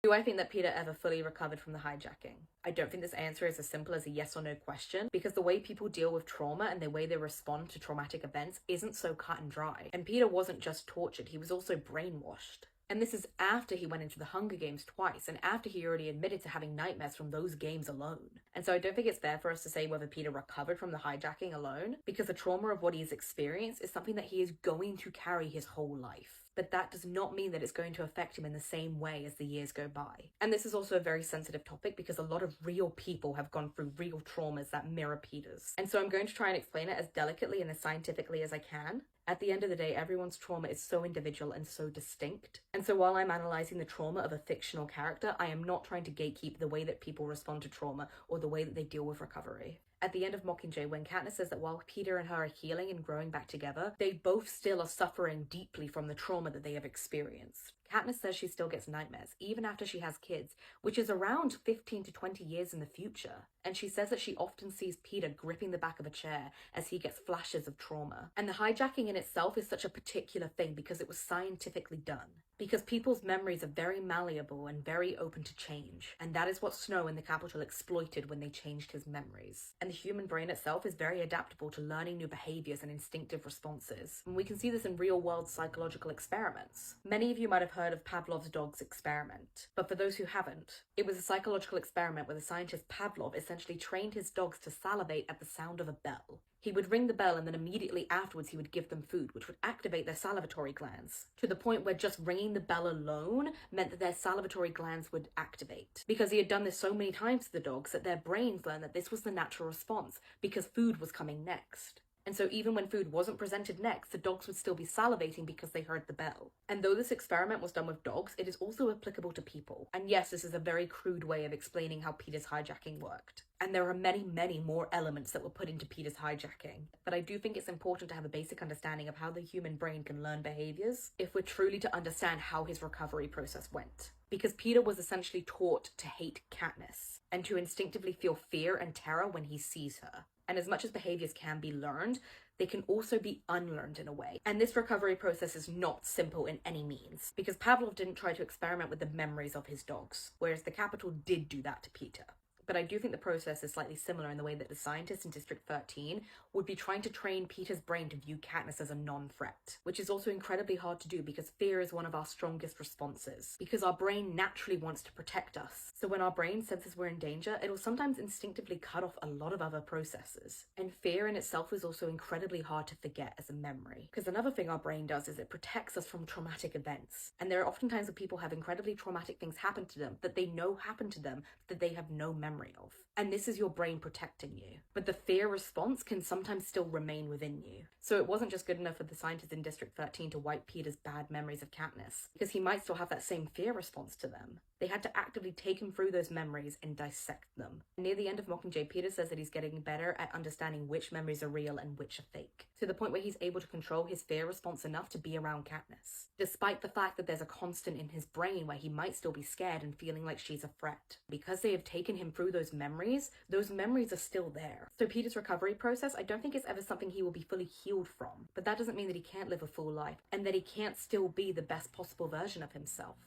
Do I think that Peeta ever fully recovered from the hijacking? I don't think this answer is as simple as a yes or no question, because the way people deal with trauma and the way they respond to traumatic events isn't so cut and dry. And Peeta wasn't just tortured, he was also brainwashed. And this is after he went into the Hunger Games twice, and after he already admitted to having nightmares from those games alone. And so I don't think it's fair for us to say whether Peeta recovered from the hijacking alone, because the trauma of what he's experienced is something that he is going to carry his whole life. But that does not mean that it's going to affect him in the same way as the years go by. And this is also a very sensitive topic because a lot of real people have gone through real traumas that mirror Peeta's. And so I'm going to try and explain it as delicately and as scientifically as I can. At the end of the day, everyone's trauma is so individual and so distinct. And so while I'm analysing the trauma of a fictional character, I am not trying to gatekeep the way that people respond to trauma or the way that they deal with recovery. At the end of Mockingjay, when Katniss says that while Peeta and her are healing and growing back together, they both still are suffering deeply from the trauma that they have experienced. Katniss says she still gets nightmares, even after she has kids, which is around 15 to 20 years in the future. And she says that she often sees Peeta gripping the back of a chair as he gets flashes of trauma. And the hijacking in itself is such a particular thing because it was scientifically done. Because people's memories are very malleable and very open to change. And that is what Snow in the Capitol exploited when they changed his memories. And the human brain itself is very adaptable to learning new behaviors and instinctive responses. And we can see this in real-world psychological experiments. Many of you might have heard of Pavlov's dog's experiment. But for those who haven't, it was a psychological experiment where the scientist Pavlov essentially trained his dogs to salivate at the sound of a bell. He would ring the bell and then immediately afterwards he would give them food, which would activate their salivatory glands, to the point where just ringing the bell alone meant that their salivatory glands would activate. Because he had done this so many times to the dogs that their brains learned that this was the natural response, because food was coming next. And so even when food wasn't presented next, the dogs would still be salivating because they heard the bell. And though this experiment was done with dogs, it is also applicable to people. And yes, this is a very crude way of explaining how Peeta's hijacking worked. And there are many, many more elements that were put into Peeta's hijacking. But I do think it's important to have a basic understanding of how the human brain can learn behaviors if we're truly to understand how his recovery process went. Because Peeta was essentially taught to hate Katniss and to instinctively feel fear and terror when he sees her. And as much as behaviors can be learned, they can also be unlearned in a way. And this recovery process is not simple in any means, because Pavlov didn't try to experiment with the memories of his dogs, whereas the Capitol did do that to Peeta. But I do think the process is slightly similar in the way that the scientists in District 13 would be trying to train Peeta's brain to view Katniss as a non-threat, which is also incredibly hard to do because fear is one of our strongest responses, because our brain naturally wants to protect us. So when our brain senses we're in danger, it'll sometimes instinctively cut off a lot of other processes. And fear in itself is also incredibly hard to forget as a memory, because another thing our brain does is it protects us from traumatic events. And there are often times when people have incredibly traumatic things happen to them that they know happened to them that they have no memory of. And this is your brain protecting you. But the fear response can sometimes still remain within you. So it wasn't just good enough for the scientists in District 13 to wipe Peeta's bad memories of Katniss, because he might still have that same fear response to them. They had to actively take him through those memories and dissect them. Near the end of Mockingjay, Peeta says that he's getting better at understanding which memories are real and which are fake, to the point where he's able to control his fear response enough to be around Katniss, despite the fact that there's a constant in his brain where he might still be scared and feeling like she's a threat. Because they have taken him through those memories are still there. So Peeta's recovery process, I don't think it's ever something he will be fully healed from, but that doesn't mean that he can't live a full life and that he can't still be the best possible version of himself.